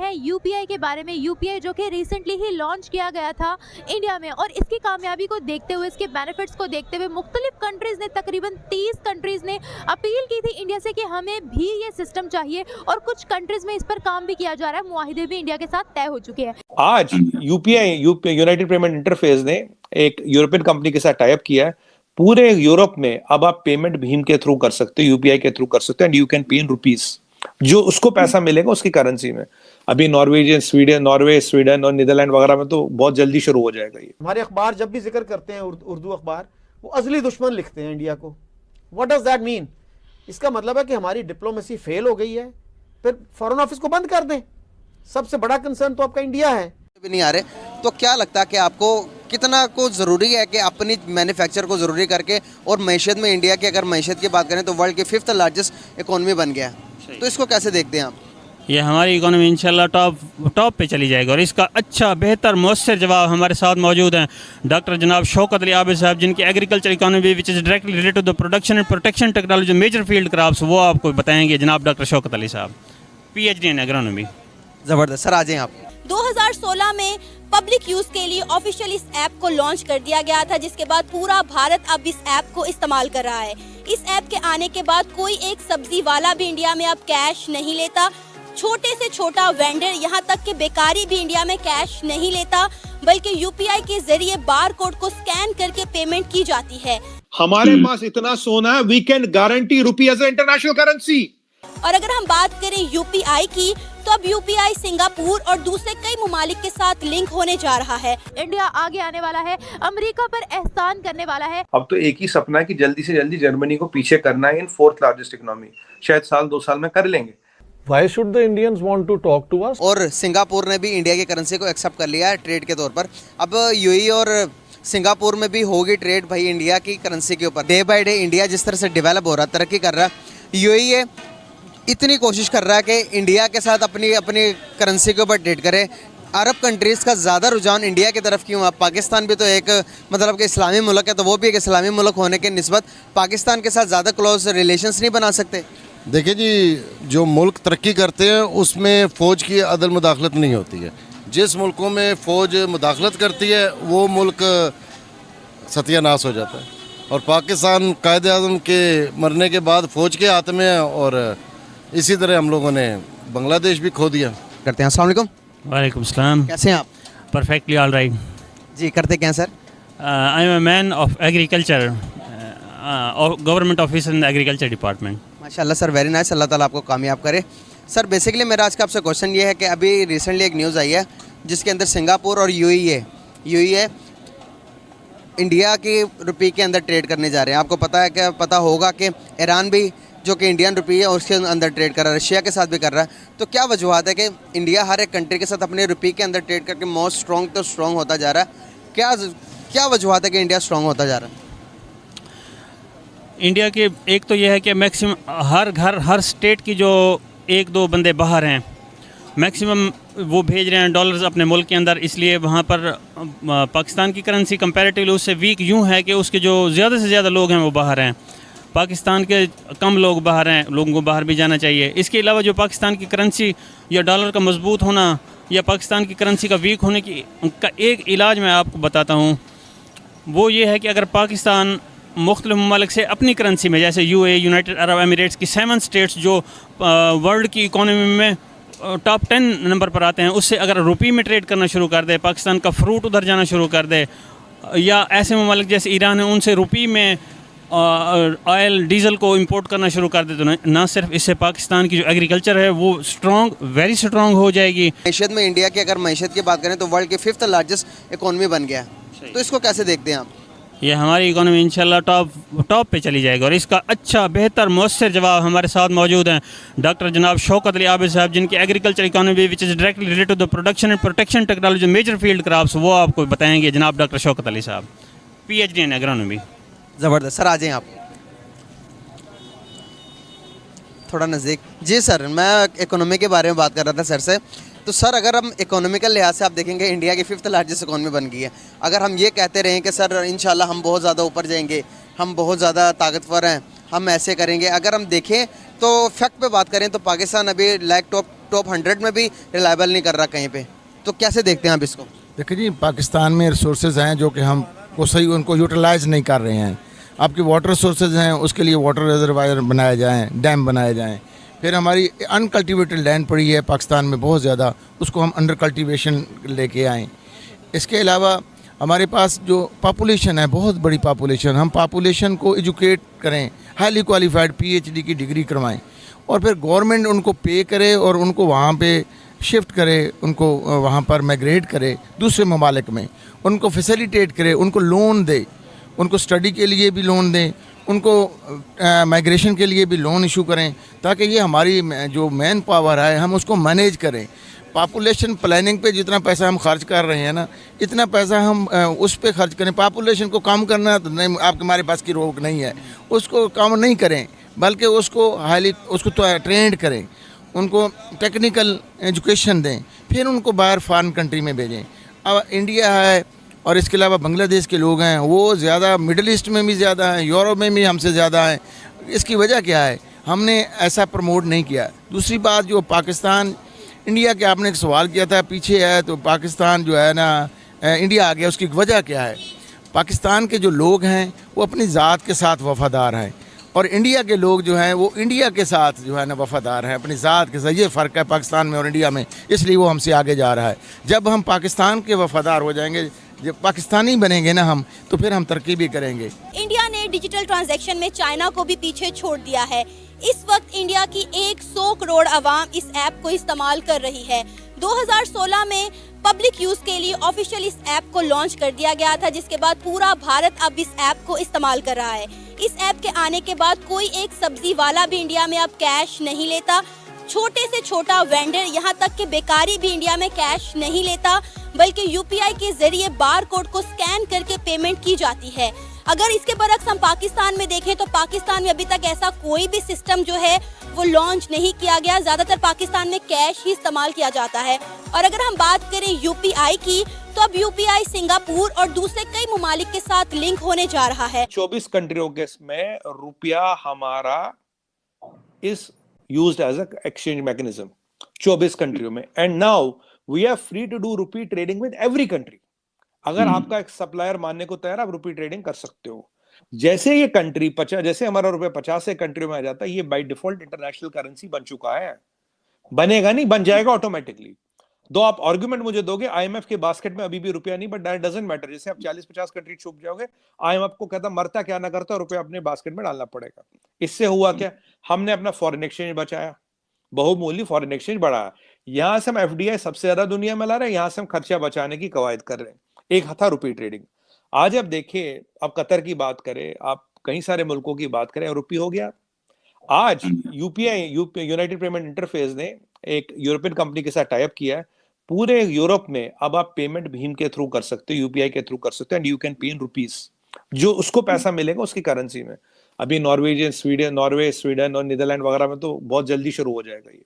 हैं यूपीआई के बारे में। यूपीआई जो कि रिसेंटली ही लॉन्च किया गया था इंडिया में, और इसकी कामयाबी को देखते हुए, इसके बेनिफिट्स को देखते हुए मुख्तलिफ कंट्रीज़ ने, तकरीबन 30 कंट्रीज़ ने अपील की थी इंडिया से कि हमें भी ये सिस्टम चाहिए, और कुछ कंट्रीज़ में इस पर काम भी किया जा रहा है। मुआहिदे भी इंडिया के साथ तय हो चुके हैं। आज यूपीआई यूनाइटेड पेमेंट इंटरफेस ने एक यूरोपियन कंपनी के साथ टाई अप किया है। पूरे यूरोप में अब आप पेमेंट भीम के थ्रू कर सकते हो, यूपीआई के थ्रू कर सकते हो, and you can pay in rupees. जो उसको पैसा मिलेगा उसकी करेंसी में। अभी नॉर्वे, स्वीडन और नीदरलैंड वगैरह में तो बहुत जल्दी शुरू हो जाएगा ये। हमारे अखबार जब भी जिक्र करते हैं, उर्दू अखबार, वो अजली दुश्मन लिखते हैं इंडिया को। What does that mean? इसका मतलब है कि हमारी डिप्लोमेसी फेल हो गई है, फिर फॉरेन ऑफिस को बंद कर दें। सबसे बड़ा कंसर्न तो आपका इंडिया है। भी नहीं आ रहे, तो क्या लगता है कि आपको कितना को ज़रूरी है कि अपनी मैन्युफैक्चर को ज़रूरी करके, और मैशत में इंडिया की अगर मैशत की बात करें तो वर्ल्ड की 5th लार्जेस्ट इकोनॉमी बन गया है, तो इसको कैसे देखते हैं आप? ये हमारी इकोनॉमी इंशाल्लाह टॉप पे चली जाएगी, और इसका अच्छा, बेहतर, मौसर जवाब हमारे साथ मौजूद हैं डॉक्टर जनाब शौकत अली आबिद साहब, जिनकी agriculture economy which is directly related to the production and protection technology major field crops, वो आपको बताएंगे जनाब डॉक्टर शौकत अली साहब, PhD इन एग्रोनॉमी। ज़बरदस्त सर, आ जाएँ आप। 2016 में पब्लिक यूज के लिए ऑफिशियल इस ऐप को लॉन्च कर दिया गया था, जिसके बाद पूरा भारत अब इस ऐप को इस्तेमाल कर रहा है। इस ऐप के आने के बाद कोई एक सब्जी वाला भी इंडिया में अब कैश नहीं लेता। छोटे से छोटा वेंडर, यहाँ तक कि बेकारी भी इंडिया में कैश नहीं लेता, बल्कि यूपीआई के जरिए बार कोड को स्कैन करके पेमेंट की जाती है। हमारे पास इतना सोना है, we can guarantee rupee as international currency. और अगर हम बात करें यूपीआई की, तो अब यूपीआई सिंगापुर और दूसरे कई ममालिक के साथ लिंक होने जा रहा है। इंडिया आगे आने वाला है, अमेरिका पर एहसान करने वाला है। अब तो एक ही सपना है कि जल्दी से जल्दी जर्मनी को पीछे करना है इन 4th लार्जेस्ट इकोनॉमी। शायद साल 2 साल में कर लेंगे। Why should the Indians want to talk to us? और सिंगापुर ने भी इंडिया की करेंसी को एक्सेप्ट कर लिया है ट्रेड के तौर पर। अब यूएई और सिंगापुर में भी होगी ट्रेड भाई इंडिया की करेंसी के ऊपर। डे बाय डे इंडिया जिस तरह से डेवलप हो रहा है, तरक्की कर रहा है, यूएई इतनी कोशिश कर रहा है कि इंडिया के साथ अपनी करेंसी के ऊपर ट्रेड करे। अरब कंट्रीज़ का ज़्यादा रुझान इंडिया की तरफ क्यों है? पाकिस्तान भी तो एक मतलब कि इस्लामी मुल्क है, तो वो भी एक इस्लामी मुल्क होने के निस्बत पाकिस्तान के साथ ज़्यादा क्लोज रिलेशंस नहीं बना सकते। देखिए जी, जो मुल्क तरक्की करते हैं उसमें फ़ौज की अदल मुदाखलत नहीं होती है। जिस मुल्कों में फ़ौज मुदाखलत करती है वो मुल्क सत्यानाश हो जाता है, और पाकिस्तान कायदे आज़म के मरने के बाद फ़ौज के हाथ में है, और इसी तरह हम लोगों ने बांग्लादेश भी खो दिया। करते हैं। अस्सलाम वालेकुम। वालेकुम सलाम। कैसे हैं आप? परफेक्टली ऑल राइट जी। करते क्या हैं sir? I am a man of agriculture, government officer in the agriculture department. माशाल्लाह सर, वेरी नाइस। अल्लाह ताला आपको कामयाब करे। सर बेसिकली मेरा आज का आपसे क्वेश्चन ये है कि अभी रिसेंटली एक न्यूज़ आई है जिसके अंदर सिंगापुर और यूएई इंडिया की रुपये के अंदर ट्रेड करने जा रहे हैं। आपको पता होगा कि ईरान भी जो कि इंडियन रुपये है उसके अंदर ट्रेड कर रहा है, रशिया के साथ भी कर रहा है। तो क्या वजूहत है कि इंडिया हर एक कंट्री के साथ अपने रुपये के अंदर ट्रेड करके मोस्ट स्ट्रॉन्ग होता जा रहा है? क्या वजूहत है कि इंडिया स्ट्रॉन्ग होता जा रहा है? इंडिया के एक तो यह है कि मैक्सिमम हर स्टेट की जो 1-2 बंदे बाहर हैं, मैक्सिमम वो भेज रहे हैं डॉलर्स अपने मुल्क के अंदर, इसलिए वहाँ पर पाकिस्तान की करेंसी कंपैरेटिवली उससे वीक यूँ है कि उसके जो ज़्यादा से ज़्यादा लोग हैं वो बाहर हैं, पाकिस्तान के कम लोग बाहर हैं। लोगों को बाहर भी जाना चाहिए। इसके अलावा जो पाकिस्तान की करेंसी या डॉलर का मजबूत होना या पाकिस्तान की करेंसी का वीक होने की का एक इलाज मैं आपको बताता हूँ, वो ये है कि अगर पाकिस्तान मुख्तलिफ ममालिक से अपनी करेंसी में, जैसे यूएई, यूनाइटेड अरब एमिरेट्स की 7 स्टेट्स जो वर्ल्ड की इकोनॉमी में टॉप 10 नंबर पर आते हैं, उससे अगर रुपये में ट्रेड करना शुरू कर दे, पाकिस्तान का फ्रूट उधर जाना शुरू कर दे, या ऐसे ममालिक जैसे ईरान है उनसे रुपये में ऑयल डीजल को इंपोर्ट करना शुरू कर दे, तो ना सिर्फ इससे पाकिस्तान की जो एग्रीकल्चर है वो वेरी स्ट्रॉन्ग हो जाएगी। मैशत में इंडिया की अगर मैशत की बात करें तो वर्ल्ड की 5th लार्जेस्ट इकोनॉमी बन गया, तो इसको कैसे देखते हैं आप? ये हमारी इकोनॉमी इंशाल्लाह टॉप पे चली जाएगी, और इसका अच्छा, बेहतर, मौसर जवाब हमारे साथ मौजूद हैं डॉक्टर जनाब शौकत अली आबिद साहब, जिनकी agriculture economy which is directly related to the production and protection technology major field crops, वो आपको बताएंगे जनाब डॉक्टर शौकत अली साहब, PhD इन एग्रोनॉमी। ज़बरदस्त सर, आ जाएँ आप थोड़ा नज़दीक। जी सर, मैं इकोनॉमी के बारे में बात कर रहा था सर से। तो सर अगर हम इकोनॉमिकल लिहाज से आप देखेंगे इंडिया की 5th लार्जेस्ट इकोनॉमी बन गई है। अगर हम ये कहते रहें कि सर इंशाल्लाह हम बहुत ज़्यादा ऊपर जाएंगे, हम बहुत ज़्यादा ताकतवर हैं, हम ऐसे करेंगे, अगर हम देखें तो फैक्ट पे बात करें तो पाकिस्तान अभी टॉप टॉप 100 में भी रिलायबल नहीं कर रहा कहीं पे, तो कैसे देखते हैं आप इसको? देखिए जी, पाकिस्तान में रिसोर्सेज हैं जो कि हम को सही उनको यूटिलाइज नहीं कर रहे हैं। आपके वाटर सोर्सेज हैं, उसके लिए वाटर रिजर्वायर बनाए जाएँ, डैम बनाए जाएँ। फिर हमारी अनकल्टिवेटेड लैंड पड़ी है पाकिस्तान में बहुत ज़्यादा, उसको हम अंडर कल्टिवेशन लेके आएँ। इसके अलावा हमारे पास जो पॉपुलेशन है, बहुत बड़ी पॉपुलेशन, हम पॉपुलेशन को एजुकेट करें, हाईली क्वालिफाइड PhD की डिग्री करवाएं और फिर गवर्नमेंट उनको पे करे और उनको वहाँ पे शिफ्ट करे, उनको वहाँ पर माइग्रेट करे दूसरे ममालिक में, उनको फैसिलिटेट करे, उनको लोन दे, उनको स्टडी के लिए भी लोन दें, उनको माइग्रेशन के लिए भी लोन इशू करें, ताकि ये हमारी जो मैन पावर है हम उसको मैनेज करें। पॉपुलेशन प्लानिंग पे जितना पैसा हम खर्च कर रहे हैं ना, इतना पैसा हम उस पे खर्च करें। पॉपुलेशन को कम करना तो नहीं, आपके हमारे पास की रोक नहीं है, उसको कम नहीं करें, बल्कि उसको उसको तो ट्रेंड करें, उनको टेक्निकल एजुकेशन दें, फिर उनको बाहर फॉरेन कंट्री में भेजें। अब इंडिया है और इसके अलावा बांग्लादेश के लोग हैं, वो ज़्यादा मिडल ईस्ट में भी ज़्यादा हैं, यूरोप में भी हमसे ज़्यादा हैं। इसकी वजह क्या है? हमने ऐसा प्रमोट नहीं किया। दूसरी बात, जो पाकिस्तान इंडिया के आपने एक सवाल किया था, पीछे है तो पाकिस्तान जो है ना इंडिया आ गया, उसकी वजह क्या है? पाकिस्तान के जो लोग हैं वो अपनी ज़ात के साथ वफ़ादार हैं और इंडिया के लोग जो हैं वो इंडिया के साथ जो है ना वफ़ादार हैं, अपनी ज़ात के साथ। ये फ़र्क है पाकिस्तान में और इंडिया में, इसलिए वो हमसे आगे जा रहा है। जब हम पाकिस्तान के वफ़ादार हो जाएंगे, जब पाकिस्तानी बनेंगे ना हम, तो फिर हम तरक्की भी करेंगे। इंडिया ने डिजिटल ट्रांजैक्शन में चाइना को भी पीछे छोड़ दिया है। इस वक्त इंडिया की 100 करोड़ आवाम इस ऐप को इस्तेमाल कर रही है। 2016 में पब्लिक यूज के लिए ऑफिशियल इस ऐप को लॉन्च कर दिया गया था, जिसके बाद पूरा भारत अब इस ऐप को इस्तेमाल कर रहा है। इस ऐप के आने के बाद कोई एक सब्जी वाला भी इंडिया में अब कैश नहीं लेता। छोटे से छोटा वेंडर, यहाँ तक कि बेकारी भी इंडिया में कैश नहीं लेता, बल्कि UPI के जरिए बार कोड को स्कैन करके पेमेंट की जाती है। अगर इसके बरक्स हम पाकिस्तान में देखें तो पाकिस्तान में अभी तक ऐसा कोई भी सिस्टम जो है वो लॉन्च नहीं किया गया। ज्यादातर पाकिस्तान में कैश ही इस्तेमाल किया जाता है। और अगर हम बात करें UPI की, तो अब UPI सिंगापुर और दूसरे कई ममालिक के साथ लिंक होने जा रहा है। 24 कंट्रियों के में रुपया हमारा is used as a exchange mechanism 24 कंट्रियों में, and now we are free to do rupee trading with every country. अगर आपका एक सप्लायर मानने को तैयार, आप रुपी ट्रेडिंग कर सकते हो। जैसे ये कंट्री 50, जैसे हमारा रुपया 50 से कंट्रियों में आ जाता है, ये बाय डिफॉल्ट इंटरनेशनल करेंसी बन चुका है। बनेगा नहीं, बन जाएगा ऑटोमेटिकली। दो आप आर्गुमेंट मुझे दोगे, IMF के बास्केट में अभी भी रुपया नहीं, बट दैट डजंट मैटर। जैसे आप 40-50 कंट्री छुप जाओगे, IMF को कहता मरता क्या ना करता, रुपया अपने बास्केट में डालना पड़ेगा। इससे हुआ क्या? हमने अपना फॉरेन एक्सचेंज बचाया, बहुमूल्य फॉरेन एक्सचेंज बढ़ाया। यहां से हम FDI सबसे ज्यादा दुनिया में ला रहे हैं, यहां से हम खर्चा बचाने की कवायद कर रहे हैं। एक था रुपी ट्रेडिंग। आज आप देखिए, आप कतर की बात करें, आप कई सारे मुल्कों की बात करें, रुपी हो गया। आज UPI यूनाइटेड पेमेंट इंटरफेस ने एक यूरोपियन कंपनी के साथ टाइप किया है। पूरे यूरोप में अब आप पेमेंट भीम के थ्रू कर सकते हो, UPI के थ्रू कर सकते हो, and you can pay in rupees. जो उसको पैसा मिलेगा उसकी करेंसी में। अभी नॉर्वे, स्वीडन और नीदरलैंड वगैरह में तो बहुत जल्दी शुरू हो जाएगा ये।